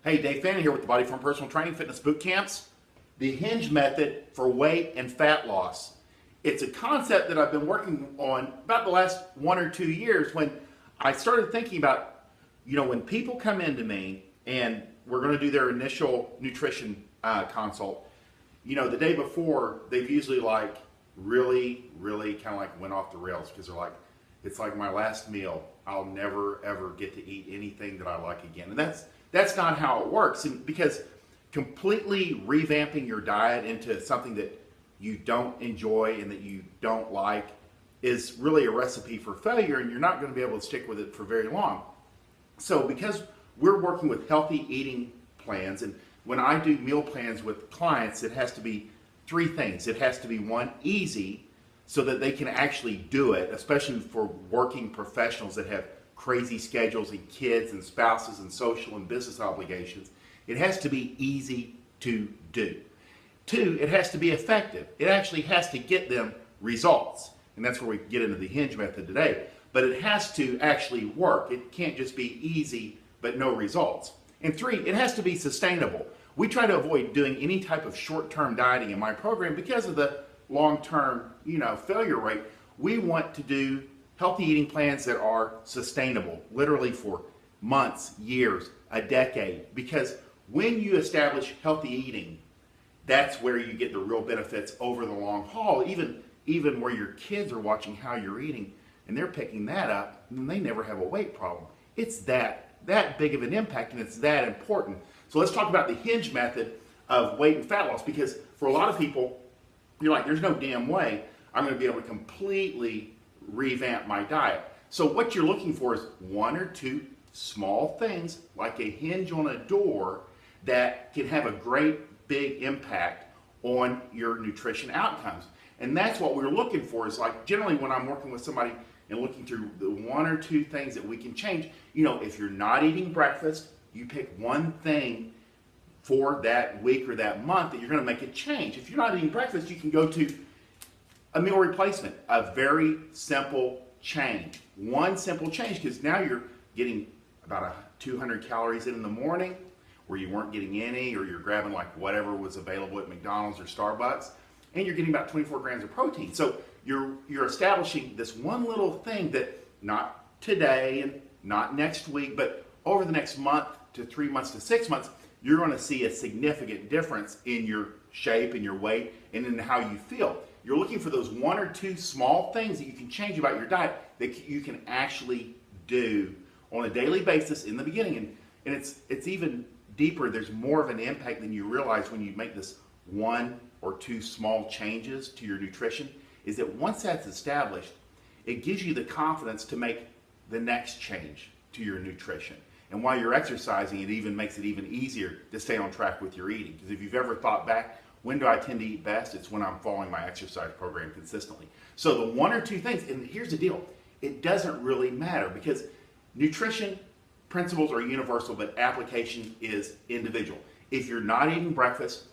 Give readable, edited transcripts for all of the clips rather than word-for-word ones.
Hey, Dave Fanning here with the Body Form Personal Training Fitness Bootcamps. The Hinge method for weight and fat loss. It's a concept that I've been working on about the last 1 or 2 years when I started thinking about, when people come into me and we're going to do their initial nutrition consult, the day before, they've usually really kind of went off the rails because they're like, it's like my last meal. I'll never ever get to eat anything that I like again. And that's not how it works. And because completely revamping your diet into something that you don't enjoy and that you don't like is really a recipe for failure, and you're not going to be able to stick with it for very long. So because we're working with healthy eating plans, and when I do meal plans with clients, it has to be 3 things. It has to be, 1, easy, so that they can actually do it, especially for working professionals that have crazy schedules and kids and spouses and social and business obligations. It has to be easy to do. 2, it has to be effective. It actually has to get them results. And that's where we get into the Hinge method today. But it has to actually work. It can't just be easy but no results. And 3, it has to be sustainable. We try to avoid doing any type of short-term dieting in my program because of the long-term, failure rate. We want to do healthy eating plans that are sustainable, literally for months, years, a decade. Because when you establish healthy eating, that's where you get the real benefits over the long haul, even where your kids are watching how you're eating and they're picking that up, and they never have a weight problem. It's that big of an impact, and it's that important. So let's talk about the Hinge method of weight and fat loss, because for a lot of people, you're like, there's no damn way I'm going to be able to completely revamp my diet. So what you're looking for is 1 or 2 small things, like a hinge on a door, that can have a great big impact on your nutrition outcomes. And that's what we're looking for. Is like, generally when I'm working with somebody and looking through the 1 or 2 things that we can change, if you're not eating breakfast, you pick 1 thing for that week or that month that you're going to make a change. If you're not eating breakfast, you can go to a meal replacement, a very simple change. 1 simple change, because now you're getting about 200 calories in the morning where you weren't getting any, or you're grabbing whatever was available at McDonald's or Starbucks, and you're getting about 24 grams of protein. So you're establishing this 1 little thing that not today and not next week, but over the next month to 3 months to 6 months, you're going to see a significant difference in your shape and your weight and in how you feel. You're looking for those 1 or 2 small things that you can change about your diet that you can actually do on a daily basis in the beginning. And it's even deeper. There's more of an impact than you realize when you make this 1 or 2 small changes to your nutrition, is that once that's established, it gives you the confidence to make the next change to your nutrition. And while you're exercising, it even makes it even easier to stay on track with your eating. Because if you've ever thought back, when do I tend to eat best? It's when I'm following my exercise program consistently. So the 1 or 2 things, and here's the deal, it doesn't really matter, because nutrition principles are universal, but application is individual. If you're not eating breakfast,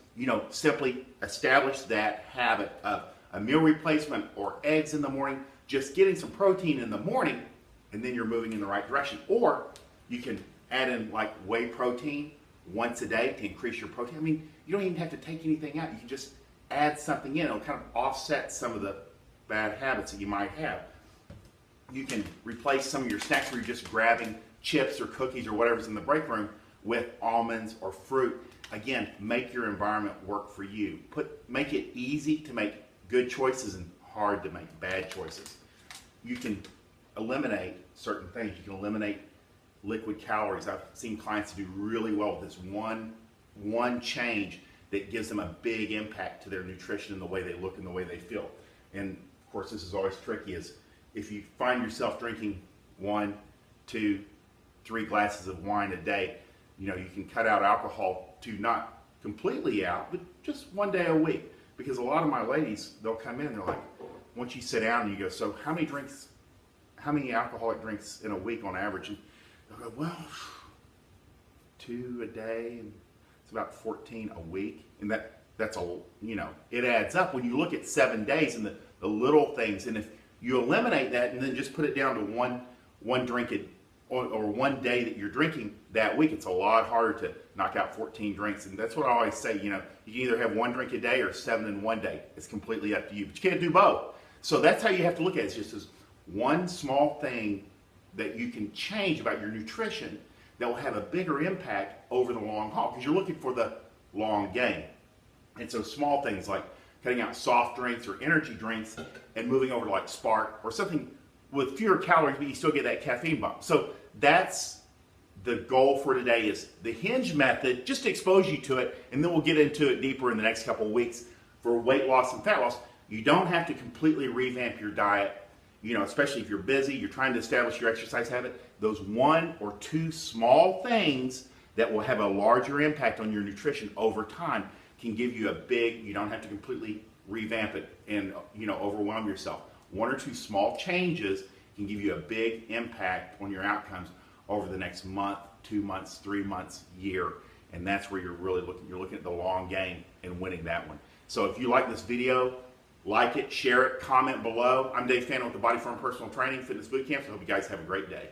simply establish that habit of a meal replacement or eggs in the morning, just getting some protein in the morning, and then you're moving in the right direction. Or you can add in whey protein once a day to increase your protein. I mean, you don't even have to take anything out. You can just add something in. It'll kind of offset some of the bad habits that you might have. You can replace some of your snacks where you're just grabbing chips or cookies or whatever's in the break room with almonds or fruit. Again, make your environment work for you. Make it easy to make good choices and hard to make bad choices. You can eliminate certain things. You can eliminate liquid calories. I've seen clients do really well with this one change that gives them a big impact to their nutrition and the way they look and the way they feel. And of course, this is always tricky, is if you find yourself drinking 1, 2, 3 glasses of wine a day, you can cut out alcohol to not completely out, but just 1 day a week. Because a lot of my ladies, they'll come in, they're like, once you sit down and you go, so how many alcoholic drinks in a week on average? And they'll go, well, 2 a day, and it's about 14 a week. And that's it adds up when you look at 7 days and the little things. And if you eliminate that and then just put it down to one drink or one day that you're drinking that week, it's a lot harder to knock out 14 drinks. And that's what I always say, you can either have 1 drink a day or 7 in one day. It's completely up to you, but you can't do both. So that's how you have to look at it. It's just as one small thing that you can change about your nutrition that will have a bigger impact over the long haul, because you're looking for the long game. And so small things like cutting out soft drinks or energy drinks and moving over to like Spark or something with fewer calories, but you still get that caffeine bump. So that's the goal for today, is the Hinge method, just to expose you to it, and then we'll get into it deeper in the next couple of weeks for weight loss and fat loss. You don't have to completely revamp your diet, especially if you're busy, you're trying to establish your exercise habit. Those 1 or 2 small things that will have a larger impact on your nutrition over time can give you you don't have to completely revamp it and overwhelm yourself. 1 or 2 small changes can give you a big impact on your outcomes over the next month, 2 months, 3 months, year. And that's where you're really looking at the long game and winning that one. So if you like this video, like it, share it, comment below. I'm Dave Fannin with the Body Form Personal Training Fitness Bootcamps. I hope you guys have a great day.